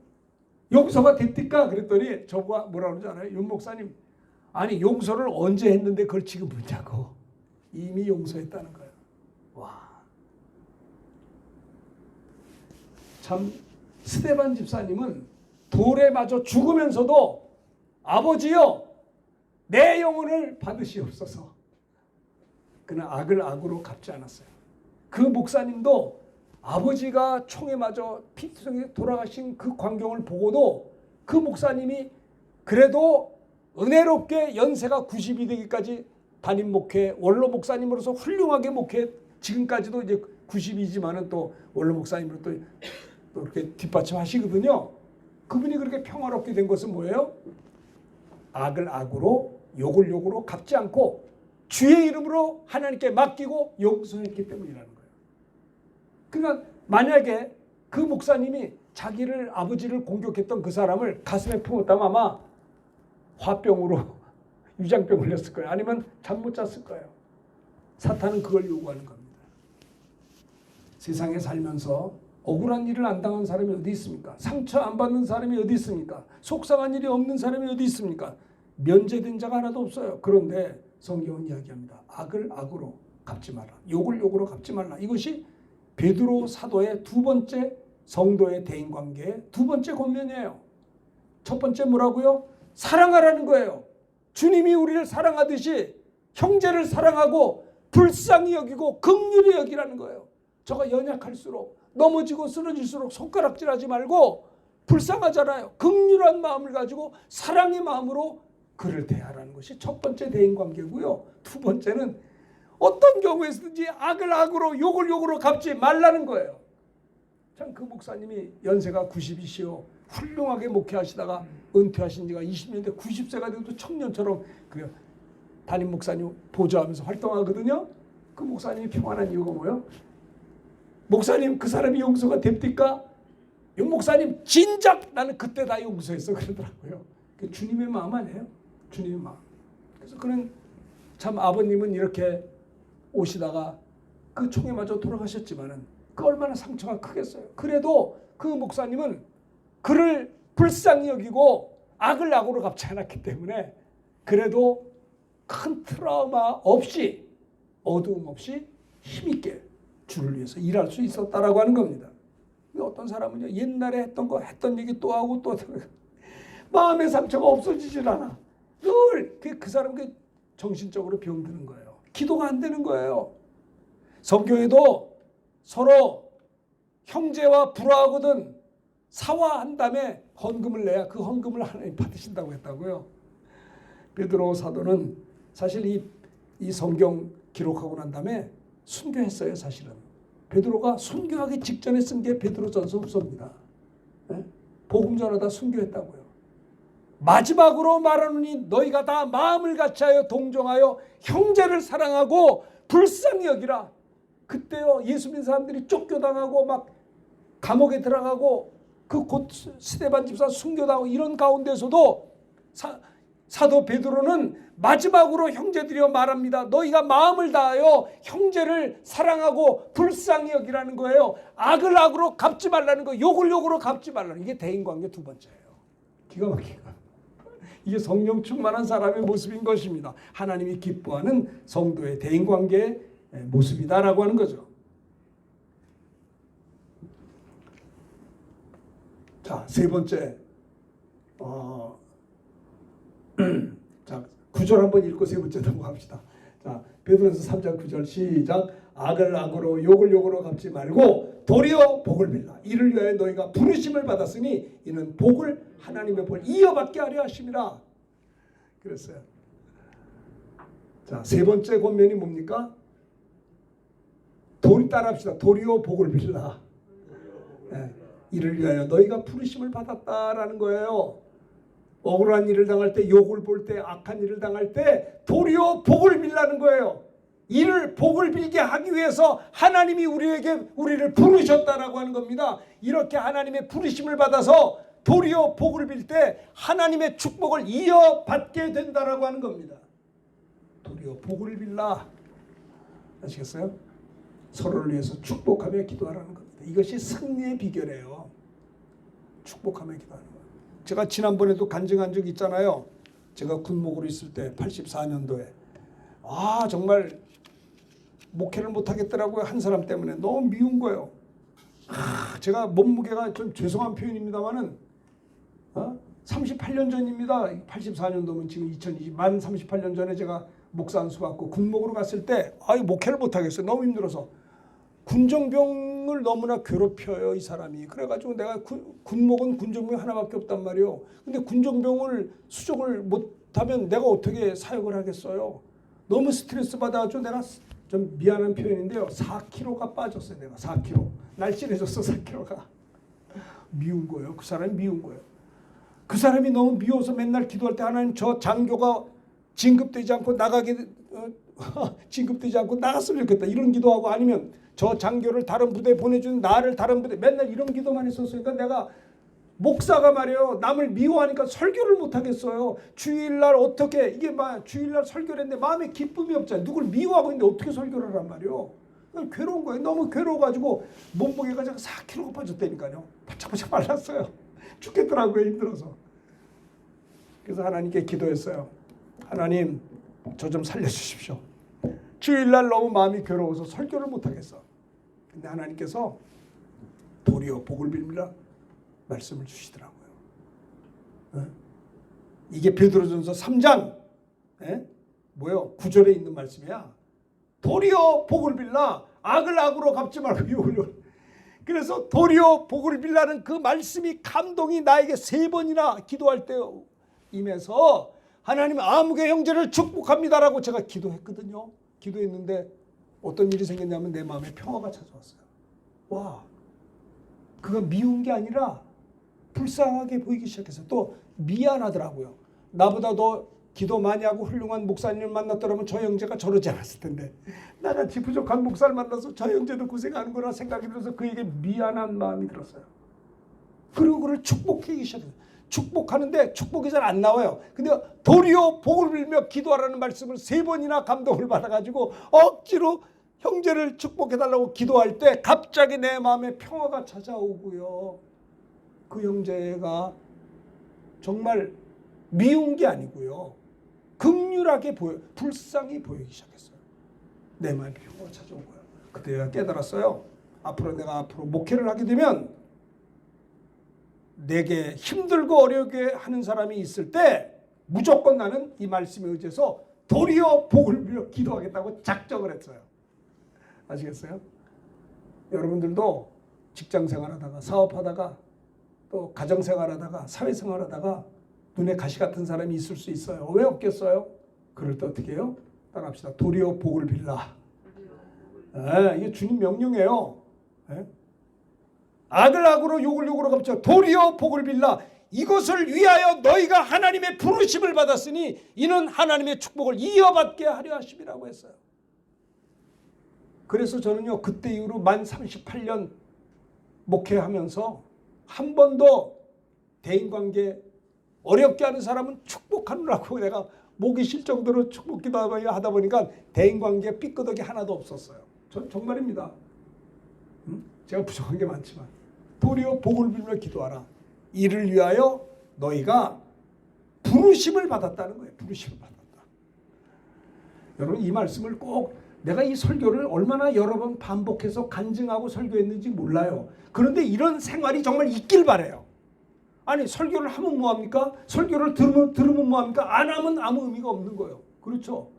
용서가 됐을까? 그랬더니 저가 뭐라 그러지 않아요? 윤 목사님 아니 용서를 언제 했는데 그걸 지금 묻냐고. 이미 용서했다는 거예요. 와. 참 스데반 집사님은 돌에 맞아 죽으면서도 아버지여 내 영혼을 받으시옵소서. 그는 악을 악으로 갚지 않았어요. 그 목사님도 아버지가 총에 맞아 피투성이 돌아가신 그 광경을 보고도 그 목사님이 그래도 은혜롭게 연세가 90이 되기까지 담임 목회 원로 목사님으로서 훌륭하게 목회 지금까지도 이제 90이지만은 또 원로 목사님으로 또 이렇게 뒷받침하시거든요. 그분이 그렇게 평화롭게 된 것은 뭐예요? 악을 악으로 욕을 욕으로 갚지 않고 주의 이름으로 하나님께 맡기고 용서했기 때문이라는 거예요. 그러니까 만약에 그 목사님이 자기를 아버지를 공격했던 그 사람을 가슴에 품었다면 아마 화병으로 위장병 걸렸을 거예요. 아니면 잠 못 잤을 거예요. 사탄은 그걸 요구하는 겁니다. 세상에 살면서 억울한 일을 안 당한 사람이 어디 있습니까? 상처 안 받는 사람이 어디 있습니까? 속상한 일이 없는 사람이 어디 있습니까? 면제된 자가 하나도 없어요. 그런데 성경은 이야기합니다. 악을 악으로 갚지 마라. 욕을 욕으로 갚지 말라. 이것이 베드로 사도의 두 번째 성도의 대인관계의 두 번째 권면이에요. 첫 번째 뭐라고요? 사랑하라는 거예요. 주님이 우리를 사랑하듯이 형제를 사랑하고 불쌍히 여기고 긍휼히 여기라는 거예요. 저가 연약할수록 넘어지고 쓰러질수록 손가락질하지 말고 불쌍하잖아요. 긍휼한 마음을 가지고 사랑의 마음으로 그를 대하라는 것이 첫 번째 대인관계고요. 두 번째는 어떤 경우에서든지 악을 악으로 욕을 욕으로 갚지 말라는 거예요. 참 그 목사님이 연세가 90이시오. 훌륭하게 목회하시다가 은퇴하신 지가 20년 돼 90세가 돼도 청년처럼 그 담임 목사님 보좌하면서 활동하거든요. 그 목사님이 평안한 이유가 뭐예요? 목사님 그 사람이 용서가 됩니까? 용 목사님 진작 나는 그때 다 용서했어 그러더라고요. 그 주님의 마음 아니에요? 주님의 마음. 그래서 그는 참 아버님은 이렇게 오시다가 그 총에 맞아 돌아가셨지만은 그 얼마나 상처가 크겠어요. 그래도 그 목사님은 그를 불쌍히 여기고 악을 악으로 갚지 않았기 때문에 그래도 큰 트라우마 없이 어두움 없이 힘있게 주를 위해서 일할 수 있었다라고 하는 겁니다. 어떤 사람은요 옛날에 했던 얘기 또 하고 또 마음의 상처가 없어지질 않아. 늘 그 사람 정신적으로 병드는 거예요. 기도가 안 되는 거예요. 성경에도 서로 형제와 불화하거든 사화한 다음에 헌금을 내야 그 헌금을 하나님 받으신다고 했다고요. 베드로 사도는 사실 이 성경 기록하고 난 다음에 순교했어요. 사실은 베드로가 순교하기 직전에 쓴 게 베드로전서 후서입니다. 네? 복음 전하다 순교했다고요. 마지막으로 말하노니 너희가 다 마음을 같이하여 동정하여 형제를 사랑하고 불쌍히 여기라. 그때요 예수 믿는 사람들이 쫓겨당하고 막 감옥에 들어가고 그 곧 스데반 집사 순교당하고 이런 가운데서도 사도 베드로는 마지막으로 형제들이여 말합니다. 너희가 마음을 다하여 형제를 사랑하고 불쌍히 여기라는 거예요. 악을 악으로 갚지 말라는 거, 욕을 욕으로 갚지 말라는 이게 대인관계 두 번째예요. 기가 막히게. 이게 성령 충만한 사람의 모습인 것입니다. 하나님이 기뻐하는 성도의 대인관계의 모습이다라고 하는 거죠. 자, 세 번째. 자, 9절 한번 읽고 세 번째 넘어갑시다. 자, 베드로전서 3장 9절 시작. 악을 악으로 욕을 욕으로 갚지 말고 도리어 복을 빌라. 이를 위하여 너희가 부르심을 받았으니 이는 복을 하나님의 복을 이어받게 하려 하심이라. 그랬어요. 자, 세 번째 권면이 뭡니까? 따라합시다. 도리어 복을 빌라. 네. 이를 위하여 너희가 부르심을 받았다라는 거예요. 억울한 일을 당할 때, 욕을 볼 때, 악한 일을 당할 때 도리어 복을 빌라는 거예요. 이를 복을 빌게 하기 위해서 하나님이 우리를 부르셨다라고 하는 겁니다. 이렇게 하나님의 부르심을 받아서 도리어 복을 빌 때 하나님의 축복을 이어받게 된다라고 하는 겁니다. 도리어 복을 빌라. 아시겠어요? 서로를 위해서 축복하며 기도하라는 겁니다. 이것이 승리의 비결이에요. 축복하며 기도하는 거예요. 제가 지난번에도 간증한 적 있잖아요. 제가 군목으로 있을 때 84년도에 정말 목회를 못하겠더라고요. 한 사람 때문에 너무 미운 거예요. 제가 몸무게가 좀 죄송한 표현입니다만은 38년 전입니다. 84년도면 지금 2020 만 38년 전에 제가 목사 안수 받고 군목으로 갔을 때 목회를 못하겠어요. 너무 힘들어서. 군정병을 너무나 괴롭혀요 이 사람이. 그래가지고 내가 군목은 군정병 하나밖에 없단 말이에요. 근데 군정병을 수족을 못하면 내가 어떻게 사역을 하겠어요. 너무 스트레스 받아가지고 내가 좀 미안한 표현인데요. 4kg가 빠졌어요. 내가 4kg. 날씬해졌어 4kg가. 미운 거예요. 그 사람이 미운 거예요. 그 사람이 너무 미워서 맨날 기도할 때 하나님 저 장교가 진급되지 않고 진급되지 않고 나갔으면 좋겠다. 이런 기도하고 아니면 저 장교를 다른 부대에 보내주는 나를 다른 부대 맨날 이런 기도만 했었으니까 내가 목사가 말이에요. 남을 미워하니까 설교를 못하겠어요. 주일날 어떻게 이게 주일날 설교를 했는데 마음에 기쁨이 없잖아요. 누굴 미워하고 있는데 어떻게 설교를 하란 말이에요. 괴로운 거예요. 너무 괴로워가지고 몸무게가 4kg가 빠졌다니까요. 바짝바짝 말랐어요. 죽겠더라고요. 힘들어서. 그래서 하나님께 기도했어요. 하나님 저 좀 살려주십시오. 주일날 너무 마음이 괴로워서 설교를 못하겠어. 근데 하나님께서 도리어 복을 빌라 말씀을 주시더라고요. 이게 베드로전서 3장 뭐요? 9절에 있는 말씀이야. 도리어 복을 빌라 악을 악으로 갚지 말고 욕을. 그래서 도리어 복을 빌라는 그 말씀이 감동이 나에게 3번이나 기도할 때 임해서 하나님 아무개 형제를 축복합니다라고 제가 기도했거든요. 기도했는데 어떤 일이 생겼냐면 내 마음에 평화가 찾아왔어요. 와, 그거 미운 게 아니라 불쌍하게 보이기 시작해서 또 미안하더라고요. 나보다 더 기도 많이 하고 훌륭한 목사님을 만났더라면 저 형제가 저러지 않았을 텐데 나같이 부족한 목사를 만나서 저 형제도 고생하는구나 생각이 들어서 그에게 미안한 마음이 들었어요. 그리고 그를 축복하기 시작했어요. 축복하는데 축복이 잘 안 나와요. 근데 도리어 복을 빌며 기도하라는 말씀을 3번이나 감동을 받아가지고 억지로 형제를 축복해달라고 기도할 때 갑자기 내 마음에 평화가 찾아오고요. 그 형제가 정말 미운 게 아니고요. 긍휼하게 보여, 불쌍히 보이기 시작했어요. 내 마음에 평화가 찾아온 거예요. 그때 내가 깨달았어요. 내가 앞으로 목회를 하게 되면 내게 힘들고 어렵게 하는 사람이 있을 때 무조건 나는 이 말씀에 의지해서 도리어 복을 빌어 기도하겠다고 작정을 했어요. 아시겠어요? 여러분들도 직장생활하다가 사업하다가 또 가정생활하다가 사회생활하다가 눈에 가시 같은 사람이 있을 수 있어요. 왜 없겠어요? 그럴 때 어떻게 해요? 따라합시다. 도리어 복을 빌라. 이게 주님 명령이에요. 악을 악으로 욕을 욕으로 갚죠. 도리어 복을 빌라. 이것을 위하여 너희가 하나님의 부르심을 받았으니 이는 하나님의 축복을 이어받게 하려 하심이라고 했어요. 그래서 저는요 그때 이후로 만 38년 목회하면서 한 번도 대인관계 어렵게 하는 사람은 축복하느라고 내가 목이 쉴 정도로 축복 기도하다 보니까 대인관계 삐끄덕이 하나도 없었어요. 전 정말입니다. 제가 부족한 게 많지만 도리어 복을 빌며 기도하라. 이를 위하여 너희가 부르심을 받았다는 거예요. 부르심을 받았다. 여러분 이 말씀을 꼭 내가 이 설교를 얼마나 여러 번 반복해서 간증하고 설교했는지 몰라요. 그런데 이런 생활이 정말 있길 바라요. 아니 설교를 하면 뭐합니까? 설교를 들으면 뭐합니까? 안 하면 아무 의미가 없는 거예요. 그렇죠?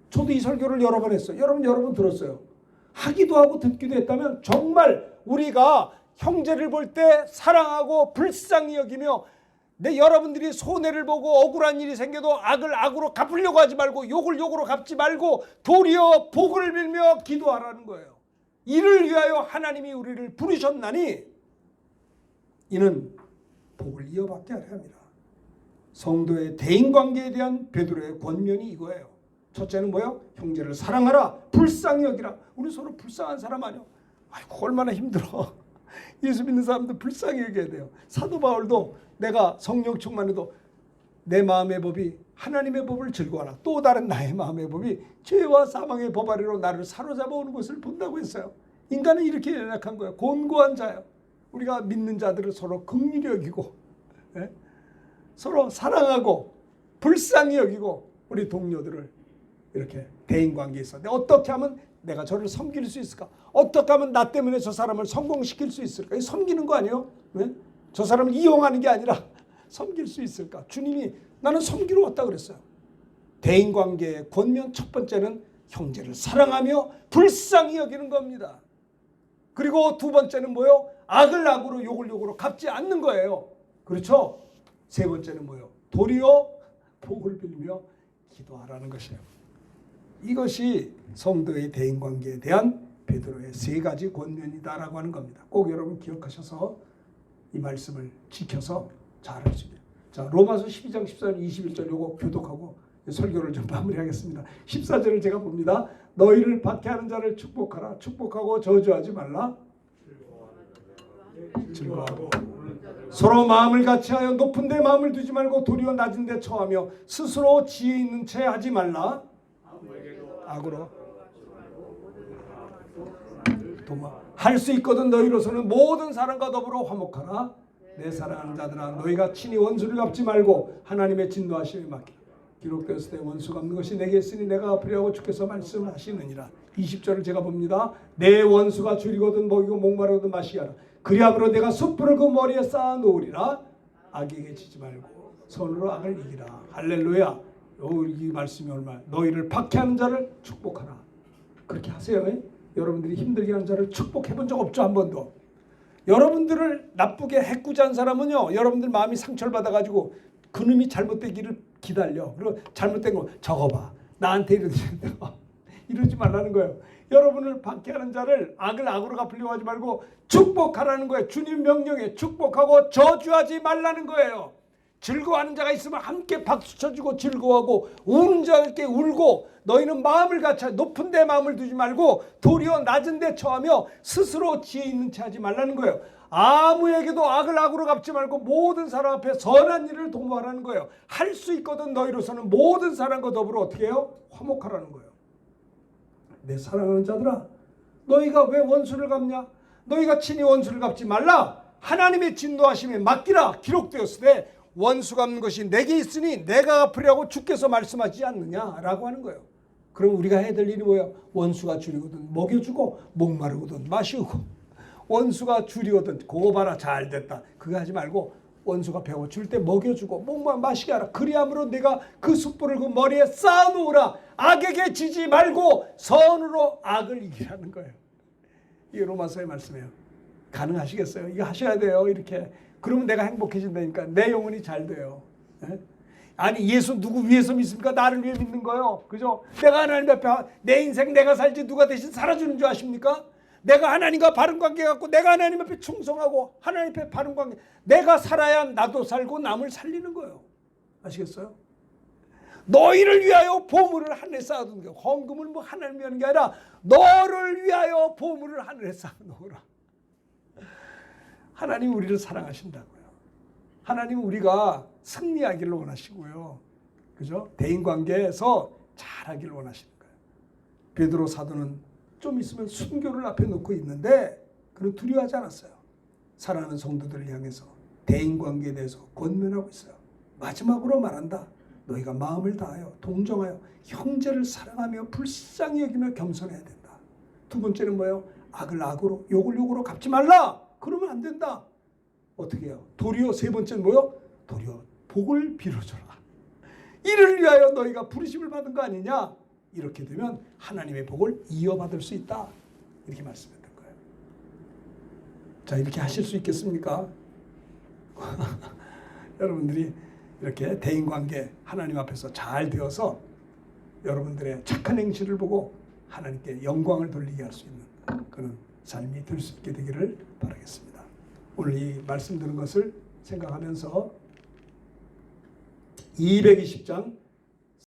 저도 이 설교를 여러 번 했어요. 여러 번 들었어요. 하기도 하고 듣기도 했다면 정말 우리가 형제를 볼 때 사랑하고 불쌍히 여기며 여러분들이 손해를 보고 억울한 일이 생겨도 악을 악으로 갚으려고 하지 말고 욕을 욕으로 갚지 말고 도리어 복을 빌며 기도하라는 거예요. 이를 위하여 하나님이 우리를 부르셨나니 이는 복을 이어받게 하려 합니다. 성도의 대인관계에 대한 베드로의 권면이 이거예요. 첫째는 뭐예요? 형제를 사랑하라. 불쌍히 여기라. 우리 서로 불쌍한 사람 아니요? 아이고 얼마나 힘들어. 예수 믿는 사람도 불쌍히 여겨야 돼요. 사도 바울도 내가 성령 충만해도 내 마음의 법이 하나님의 법을 즐거워하라. 또 다른 나의 마음의 법이 죄와 사망의 법 아래로 나를 사로잡아 오는 것을 본다고 했어요. 인간은 이렇게 연약한 거예요. 곤고한 자예요. 우리가 믿는 자들을 서로 긍휼히 여기고 서로 사랑하고 불쌍히 여기고 우리 동료들을 이렇게 대인관계에 있어. 어떻게 하면 내가 저를 섬길 수 있을까? 어떻게 하면 나 때문에 저 사람을 성공시킬 수 있을까? 섬기는 거 아니에요? 저 사람을 이용하는 게 아니라 섬길 수 있을까? 주님이 나는 섬기러 왔다 그랬어요. 대인관계의 권면 첫 번째는 형제를 사랑하며 불쌍히 여기는 겁니다. 그리고 두 번째는 뭐예요? 악을 악으로 욕을 욕으로 갚지 않는 거예요. 그렇죠? 세 번째는 뭐예요? 도리어 복을 빌며 기도하라는 것이에요. 이것이 성도의 대인관계에 대한 베드로의 3가지 권면이다라고 하는 겁니다. 꼭 여러분 기억하셔서 이 말씀을 지켜서 잘 하시죠. 자, 로마서 12장 14절 21절 요거 교독하고 설교를 좀 마무리하겠습니다. 14절을 제가 봅니다. 너희를 박해하는 자를 축복하라. 축복하고 저주하지 말라. 즐거워하고 서로 마음을 같이하여 높은 데 마음을 두지 말고 도리어 낮은 데 처하며 스스로 지혜 있는 채 하지 말라. 악으로 할 수 있거든 너희로서는 모든 사람과 더불어 화목하라. 내 사랑하는 자들아 너희가 친히 원수를 갚지 말고 하나님의 진노하심에 맡기라. 기록되었을 때 원수 갚는 것이 내게 있으니 내가 갚으려고 주께서 말씀하시느니라. 20절을 제가 봅니다. 내 원수가 줄이거든 먹이고 목마르거든 마시게 하라. 그리함으로 내가 숯불을 그 머리에 쌓아 놓으리라. 악에게 지지 말고 손으로 악을 이기라. 할렐루야. 이 말씀이 얼마나 너희를 박해하는 자를 축복하라. 그렇게 하세요. 여러분들이 힘들게 하는 자를 축복해 본 적 없죠? 한 번도. 여러분들을 나쁘게 해꾸자 한 사람은요, 여러분들 마음이 상처를 받아가지고 그놈이 잘못되기를 기다려. 그리고 잘못된 거 적어봐. 나한테 이러지 말라는 거예요. 여러분을 박해하는 자를 악을 악으로 갚으려고 하지 말고 축복하라는 거예요. 주님 명령에 축복하고 저주하지 말라는 거예요. 즐거워하는 자가 있으면 함께 박수 쳐주고 즐거워하고, 우는 자에게 울고, 너희는 마음을 갖춰 높은 데 마음을 두지 말고 도리어 낮은 데 처하며 스스로 지혜 있는 채 하지 말라는 거예요. 아무에게도 악을 악으로 갚지 말고 모든 사람 앞에 선한 일을 도모하라는 거예요. 할 수 있거든 너희로서는 모든 사람과 더불어 어떻게 해요? 화목하라는 거예요. 내 사랑하는 자들아, 너희가 왜 원수를 갚냐? 너희가 친히 원수를 갚지 말라. 하나님의 진노하심에 맡기라. 기록되었으되 원수 갚는 것이 내게 있으니 내가 갚으려고 주께서 말씀하지 않느냐라고 하는 거예요. 그럼 우리가 해야 될 일이 뭐예요? 원수가 줄이거든 먹여주고, 목마르거든 마시고, 원수가 줄이거든 그거 봐라 잘됐다 그거 하지 말고, 원수가 배고줄 때 먹여주고 목만 마시게 하라. 그리함으로 내가 그 숯불을 그 머리에 쌓아놓으라. 악에게 지지 말고 선으로 악을 이기라는 거예요. 이게 로마서의 말씀이에요. 가능하시겠어요? 이거 하셔야 돼요. 이렇게. 그러면 내가 행복해진다니까. 내 영혼이 잘 돼요. 아니 예수 누구 위해서 믿습니까? 나를 위해 믿는 거예요. 그죠? 내가 하나님 앞에 내 인생 내가 살지 누가 대신 살아주는 줄 아십니까? 내가 하나님과 바른 관계 갖고 내가 하나님 앞에 충성하고 하나님 앞에 바른 관계, 내가 살아야 나도 살고 남을 살리는 거예요. 아시겠어요? 너희를 위하여 보물을 하늘에 쌓아둔 게, 헌금을 뭐 하나님 위하는 게 아니라 너를 위하여 보물을 하늘에 쌓아놓으라. 하나님 우리를 사랑하신다고요. 하나님 우리가 승리하기를 원하시고요. 그죠? 대인관계에서 잘하기를 원하시는 거예요. 베드로 사도는 좀 있으면 순교를 앞에 놓고 있는데 그는 두려워하지 않았어요. 사랑하는 성도들을 향해서 대인관계에 대해서 권면하고 있어요. 마지막으로 말한다. 너희가 마음을 다하여 동정하여 형제를 사랑하며 불쌍히 여기며 겸손해야 된다. 두 번째는 뭐예요? 악을 악으로 욕을 욕으로 갚지 말라. 그러면 안 된다. 어떻게 해요? 도리어 세 번째는 뭐예요? 도리어 복을 빌어줘라. 이를 위하여 너희가 부르심을 받은 거 아니냐? 이렇게 되면 하나님의 복을 이어받을 수 있다. 이렇게 말씀했던 거예요. 자, 이렇게 하실 수 있겠습니까? 여러분들이 이렇게 대인관계 하나님 앞에서 잘 되어서 여러분들의 착한 행실을 보고 하나님께 영광을 돌리게 할 수 있는 그런 삶이 될 수 있게 되기를 바라겠습니다. 오늘 이 말씀 드린 것을 생각하면서 220장